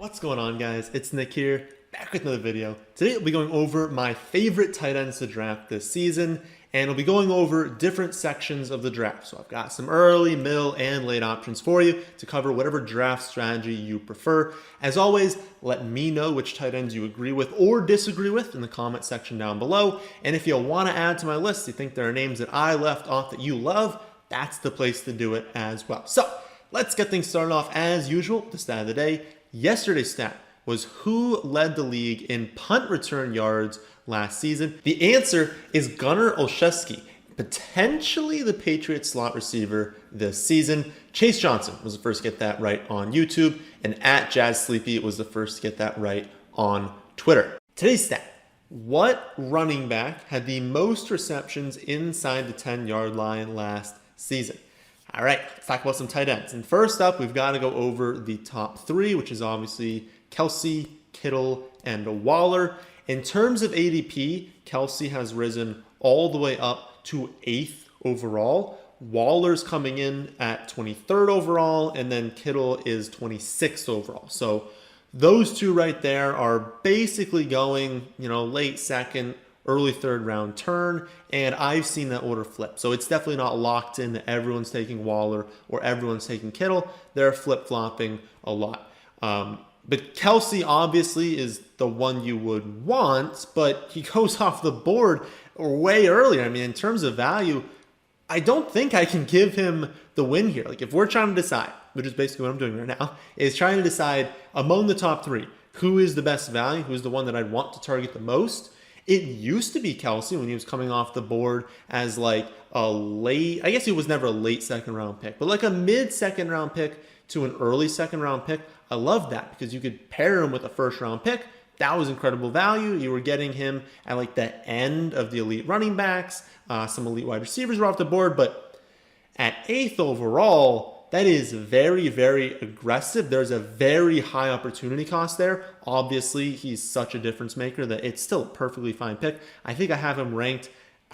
What's going on, guys? It's Nick here, back with another video. Today I'll be going over my favorite tight ends to draft this season, and I'll be going over different sections of the draft. So I've got some early, middle, and late options for you to cover whatever draft strategy you prefer. As always, let me know which tight ends you agree with or disagree with in the comment section down below. And if you want to add to my list, you think there are names that I left off that you love, that's the place to do it as well. So let's get things started off as usual. The stat of the day. Yesterday's stat was who led the league in punt return yards last season. The answer is Gunnar Olszewski, potentially the Patriots slot receiver this season. Chase Johnson was the first to get that right on YouTube, and at Jazz Sleepy was the first to get that right on Twitter. Today's stat. What running back had the most receptions inside the 10-yard line last season? All right, let's talk about some tight ends. And first up, we've got to go over the top three, which is obviously Kelce, Kittle, and Waller. In terms of ADP, Kelce has risen all the way up to 8th overall. Waller's coming in at 23rd overall, and then Kittle is 26th overall. So those two right there are basically going, late second, early third round turn, and I've seen that order flip. So it's definitely not locked in that everyone's taking Waller or everyone's taking Kittle. They're flip-flopping a lot. But Kelce obviously is the one you would want, but he goes off the board way earlier. I mean, in terms of value, I don't think I can give him the win here. Like if we're trying to decide, which is basically what I'm doing right now, is trying to decide among the top three, who is the best value, who's the one that I'd want to target the most. It used to be Kelce when he was coming off the board as like a late, I guess he was never a late second round pick, but like a mid second round pick to an early second round pick. I love that because you could pair him with a first round pick. That was incredible value. You were getting him at like the end of the elite running backs. Some elite wide receivers were off the board, but at 8th overall, that is very, very aggressive. There's a very high opportunity cost there. Obviously, he's such a difference maker that it's still a perfectly fine pick. I think I have him ranked,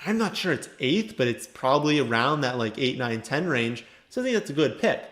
I'm not sure it's 8th, but it's probably around that like 8, 9, 10 range. So I think that's a good pick.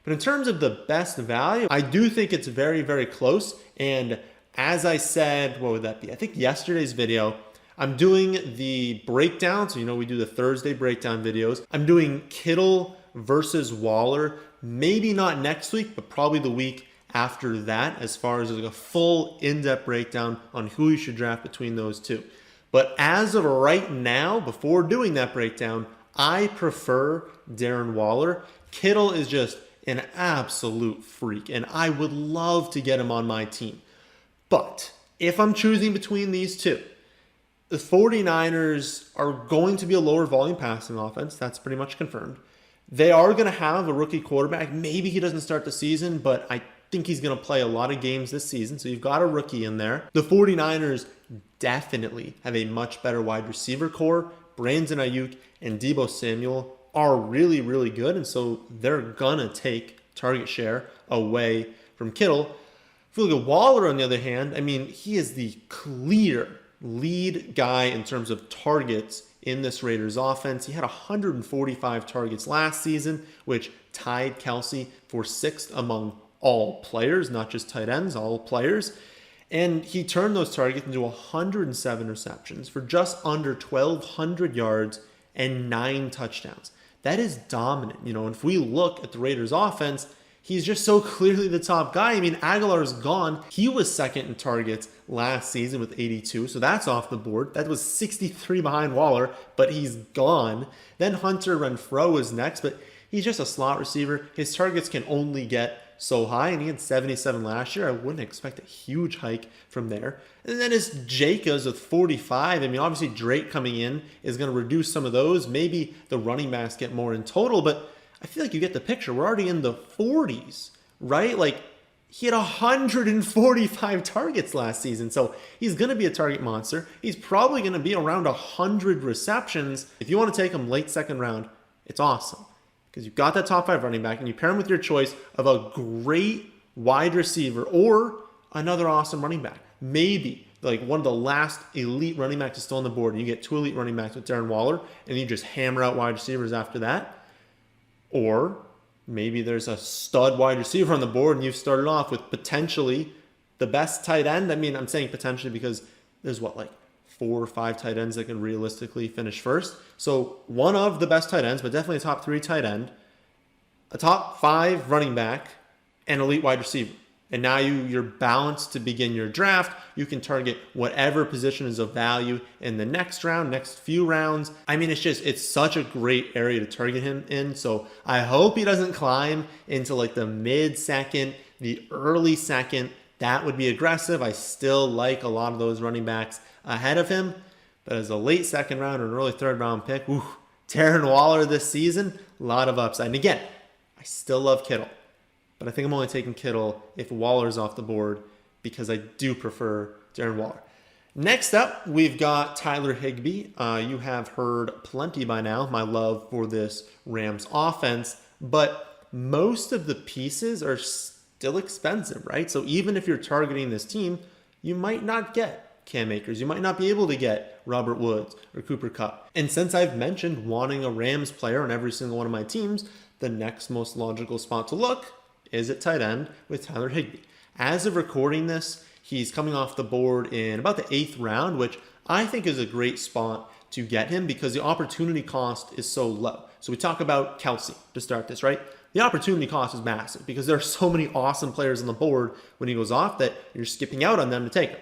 But in terms of the best value, I do think it's very, very close. And as I said, what would that be? I think yesterday's video, I'm doing the breakdown. So, we do the Thursday breakdown videos. I'm doing Kittle versus Waller, maybe not next week, but probably the week after that, as far as like a full in-depth breakdown on who you should draft between those two. But as of right now, before doing that breakdown, I prefer Darren Waller. Kittle is just an absolute freak, and I would love to get him on my team. But if I'm choosing between these two, the 49ers are going to be a lower volume passing offense. That's pretty much confirmed. They are going to have a rookie quarterback. Maybe he doesn't start the season, but I think he's going to play a lot of games this season. So you've got a rookie in there. The 49ers definitely have a much better wide receiver core. Brandon Ayuk and Deebo Samuel are really, really good. And so they're going to take target share away from Kittle. If you look at Waller, on the other hand, he is the clear lead guy in terms of targets in this Raiders offense. He had 145 targets last season, which tied Kelce for 6th among all players, not just tight ends, all players. And he turned those targets into 107 receptions for just under 1,200 yards and 9 touchdowns. That is dominant. And if we look at the Raiders offense, he's just so clearly the top guy. Aguilar's gone. He was second in targets last season with 82, so that's off the board. That was 63 behind Waller, but he's gone. Then Hunter Renfrow is next, but he's just a slot receiver. His targets can only get so high, and he had 77 last year. I wouldn't expect a huge hike from there. And then it's Jacobs with 45. Obviously Drake coming in is going to reduce some of those. Maybe the running backs get more in total, but I feel like you get the picture. We're already in the 40s, right? Like he had 145 targets last season. So he's going to be a target monster. He's probably going to be around 100 receptions. If you want to take him late second round, it's awesome because you've got that top 5 running back and you pair him with your choice of a great wide receiver or another awesome running back. Maybe like one of the last elite running backs is still on the board and you get 2 elite running backs with Darren Waller and you just hammer out wide receivers after that. Or maybe there's a stud wide receiver on the board and you've started off with potentially The best tight end, I mean, I'm saying potentially because there's like 4 or 5 tight ends that can realistically finish first. So one of the best tight ends, but definitely a top 3 tight end, a top 5 running back, and elite wide receiver. And now you're balanced to begin your draft. You can target whatever position is of value in the next round, next few rounds. I mean, it's such a great area to target him in. So I hope he doesn't climb into like the mid-second, the early second. That would be aggressive. I still like a lot of those running backs ahead of him. But as a late second round or an early third round pick, Darren Waller this season, a lot of upside. And again, I still love Kittle. But I think I'm only taking Kittle if Waller's off the board because I do prefer Darren Waller. Next up, we've got Tyler Higbee. You have heard plenty by now my love for this Rams offense, but most of the pieces are still expensive, right? So even if you're targeting this team, you might not get Cam Akers. You might not be able to get Robert Woods or Cooper Kupp. And since I've mentioned wanting a Rams player on every single one of my teams, the next most logical spot to look is at tight end with Tyler Higbee. As of recording this, he's coming off the board in about the 8th round, which I think is a great spot to get him because the opportunity cost is so low. So we talk about Kelsey to start this, right? The opportunity cost is massive because there are so many awesome players on the board when he goes off that you're skipping out on them to take him.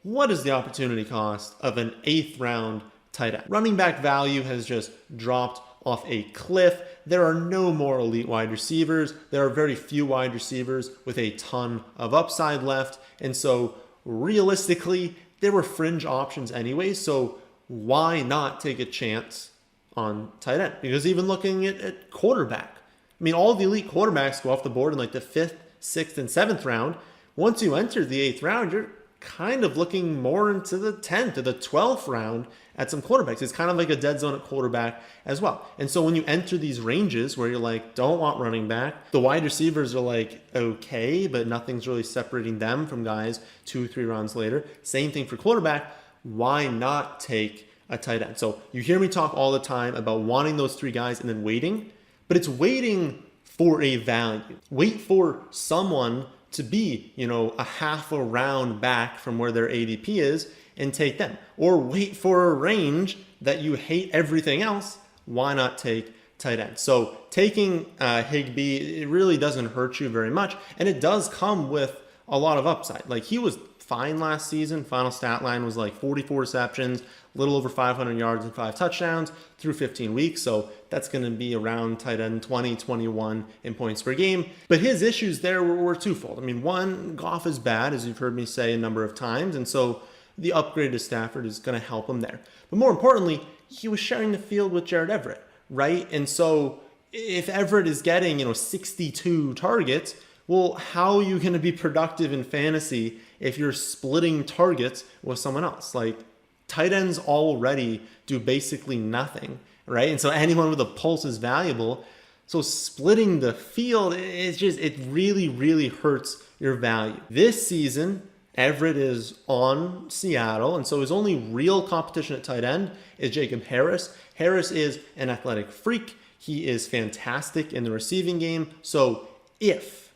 What is the opportunity cost of an 8th round tight end? Running back value has just dropped off a cliff. There are no more elite wide receivers. There are very few wide receivers with a ton of upside left. And so realistically, there were fringe options anyway. So why not take a chance on tight end? Because even looking at quarterback, I mean, all the elite quarterbacks go off the board in like the 5th, 6th, and 7th round. Once you enter the 8th round, you're kind of looking more into the 10th or the 12th round at some quarterbacks. It's kind of like a dead zone at quarterback as well. And so when you enter these ranges where you're like, don't want running back, the wide receivers are like, okay, but nothing's really separating them from guys 2-3 rounds later. Same thing for quarterback. Why not take a tight end? So you hear me talk all the time about wanting those 3 guys and then waiting, but it's waiting for a value. Wait for someone to be, a half a round back from where their ADP is and take them. Or wait for a range that you hate everything else. Why not take tight end? So taking Higbee, it really doesn't hurt you very much. And it does come with a lot of upside. Like he was fine last season. Final stat line was like 44 receptions, a little over 500 yards and 5 touchdowns through 15 weeks. So that's going to be around tight end 20, 21 in points per game. But his issues there were twofold. I mean, one, Goff is bad, as you've heard me say a number of times. And so the upgrade to Stafford is going to help him there. But more importantly, he was sharing the field with Jared Everett, right? And so if Everett is getting, 62 targets, well, how are you going to be productive in fantasy if you're splitting targets with someone else? Like, tight ends already do basically nothing, right? And so anyone with a pulse is valuable. So splitting the field, it really, really hurts your value. This season, Everett is on Seattle, and so his only real competition at tight end is Jacob Harris. Harris is an athletic freak. He is fantastic in the receiving game. So if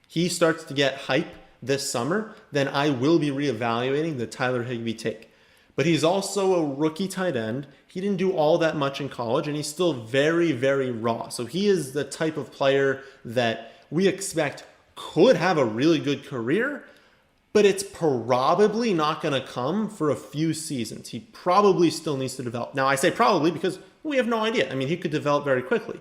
he starts to get hype this summer, then I will be reevaluating the Tyler Higbee take. But he's also a rookie tight end. He didn't do all that much in college, and he's still very, very raw. So he is the type of player that we expect could have a really good career, but it's probably not going to come for a few seasons. He probably still needs to develop. Now, I say probably because we have no idea. I mean, he could develop very quickly.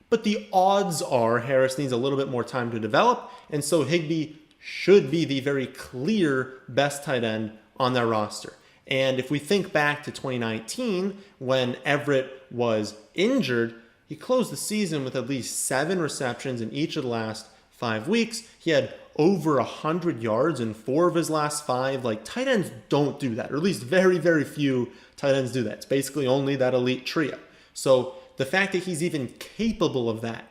But the odds are Harris needs a little bit more time to develop, and so Higbee should be the very clear best tight end on their roster. And if we think back to 2019, when Everett was injured, he closed the season with at least 7 receptions in each of the last 5 weeks. He had over 100 yards in 4 of his last 5. Like, tight ends don't do that, or at least very, very few tight ends do that. It's basically only that elite trio. So the fact that he's even capable of that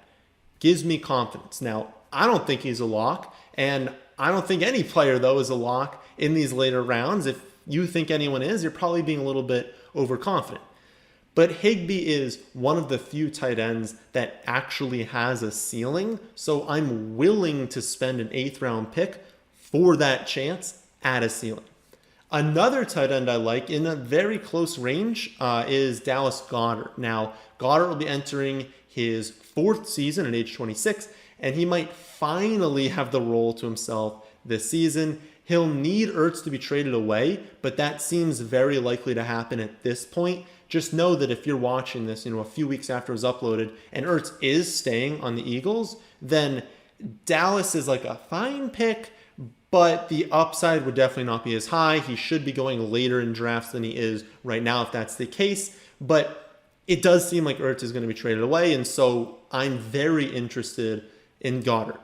gives me confidence. Now, I don't think he's a lock, and I don't think any player, though, is a lock in these later rounds. If you think anyone is, you're probably being a little bit overconfident. But Higbee is one of the few tight ends that actually has a ceiling, so I'm willing to spend an 8th round pick for that chance at a ceiling. Another tight end I like in a very close range is Dallas Goedert. Now, Goedert will be entering his 4th season at age 26, and he might finally have the role to himself this season. He'll need Ertz to be traded away, but that seems very likely to happen at this point. Just know that if you're watching this, a few weeks after it was uploaded, and Ertz is staying on the Eagles, then Dallas is like a fine pick, but the upside would definitely not be as high. He should be going later in drafts than he is right now if that's the case. But it does seem like Ertz is going to be traded away, and so I'm very interested in Goedert.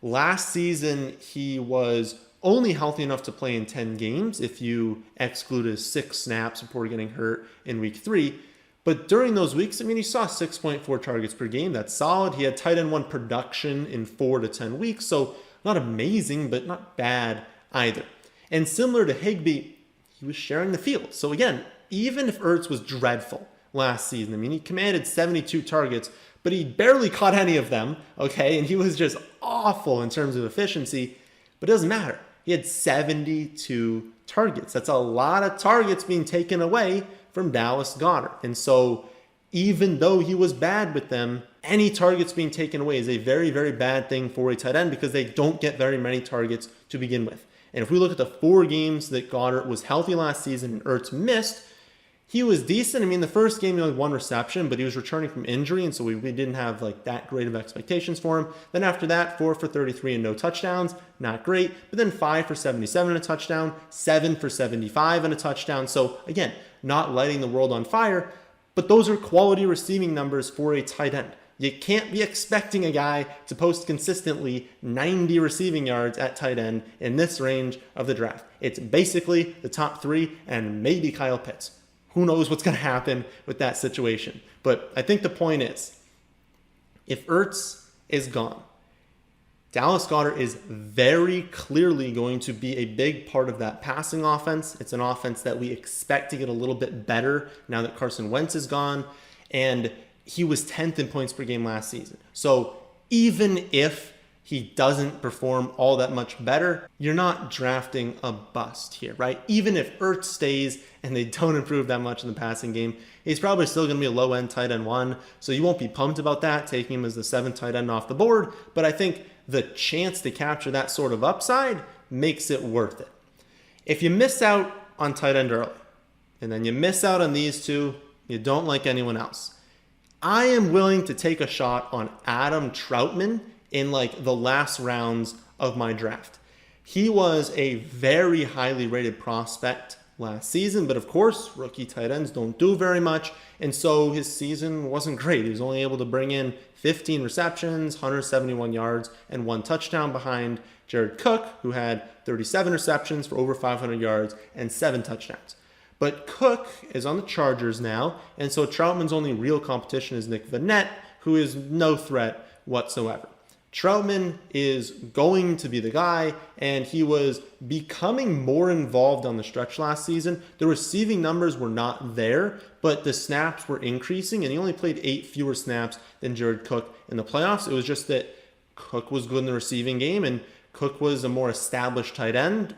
Last season, he was only healthy enough to play in 10 games if you exclude his 6 snaps before getting hurt in week 3. But during those weeks, he saw 6.4 targets per game. That's solid. He had tight end 1 production in 4 to 10 weeks, so not amazing, but not bad either. And similar to Higbee, he was sharing the field. So again, even if Ertz was dreadful last season, he commanded 72 targets, but he barely caught any of them, okay? And he was just awful in terms of efficiency, but it doesn't matter. He had 72 targets. That's a lot of targets being taken away from Dallas Goedert. And so even though he was bad with them, any targets being taken away is a very, very bad thing for a tight end because they don't get very many targets to begin with. And if we look at the 4 games that Goedert was healthy last season and Ertz missed, he was decent. The first game he had 1 reception, but he was returning from injury, and so we didn't have that great of expectations for him. Then after that, 4 for 33 and no touchdowns, not great. But then 5 for 77 and a touchdown, 7 for 75 and a touchdown. So again, not lighting the world on fire, but those are quality receiving numbers for a tight end. You can't be expecting a guy to post consistently 90 receiving yards at tight end in this range of the draft. It's basically the top 3 and maybe Kyle Pitts. Who knows what's going to happen with that situation. But I think the point is, if Ertz is gone, Dallas Goedert is very clearly going to be a big part of that passing offense. It's an offense that we expect to get a little bit better now that Carson Wentz is gone. And he was 10th in points per game last season. So even if he doesn't perform all that much better, you're not drafting a bust here, right? Even if Ertz stays and they don't improve that much in the passing game, he's probably still going to be a low-end tight end 1, so you won't be pumped about that, taking him as the 7th tight end off the board, but I think the chance to capture that sort of upside makes it worth it. If you miss out on tight end early, and then you miss out on these 2, you don't like anyone else. I am willing to take a shot on Adam Trautman in the last rounds of my draft. He was a very highly rated prospect last season, but of course, rookie tight ends don't do very much, and so his season wasn't great. He was only able to bring in 15 receptions, 171 yards, and 1 touchdown behind Jared Cook, who had 37 receptions for over 500 yards and 7 touchdowns. But Cook is on the Chargers now, and so Trautman's only real competition is Nick Vannett, who is no threat whatsoever. Trautman is going to be the guy, and he was becoming more involved on the stretch last season. The receiving numbers were not there, but the snaps were increasing, and he only played 8 fewer snaps than Jared Cook in the playoffs. It was just that Cook was good in the receiving game, and Cook was a more established tight end.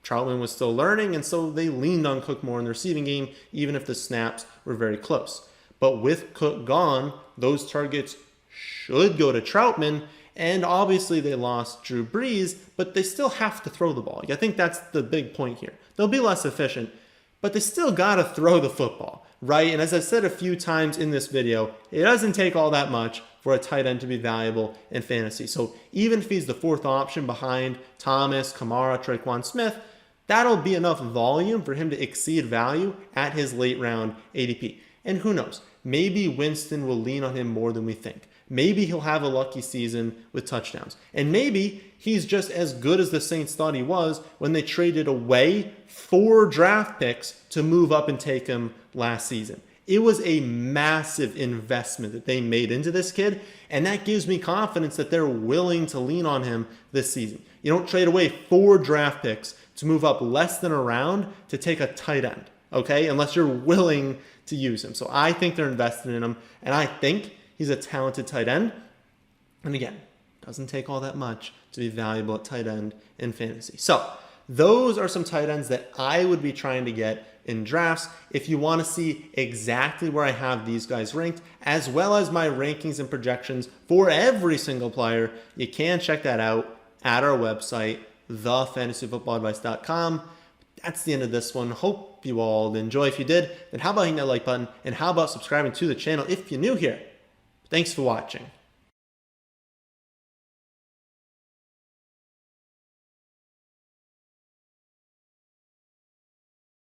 Trautman was still learning, and so they leaned on Cook more in the receiving game, even if the snaps were very close. But with Cook gone, those targets should go to Trautman, and obviously they lost Drew Brees, but they still have to throw the ball. I think that's the big point here. They'll be less efficient, but they still got to throw the football, right? And as I said a few times in this video, it doesn't take all that much for a tight end to be valuable in fantasy. So even if he's the 4th option behind Thomas, Kamara, Tre'Quan Smith, that'll be enough volume for him to exceed value at his late round ADP. And who knows, maybe Winston will lean on him more than we think. Maybe he'll have a lucky season with touchdowns. And maybe he's just as good as the Saints thought he was when they traded away 4 draft picks to move up and take him last season. It was a massive investment that they made into this kid, and that gives me confidence that they're willing to lean on him this season. You don't trade away 4 draft picks to move up less than a round to take a tight end, okay? Unless you're willing to use him. So I think they're invested in him, and I think he's a talented tight end. And again, Doesn't take all that much to be valuable at tight end in fantasy. So those are some tight ends that I would be trying to get in drafts. If you want to see exactly where I have these guys ranked, as well as my rankings and projections for every single player, you can check that out at our website, thefantasyfootballadvice.com. That's the end of this one. Hope you all enjoy. If you did, then how about hitting that like button, and how about subscribing to the channel if you're new here? Thanks for watching.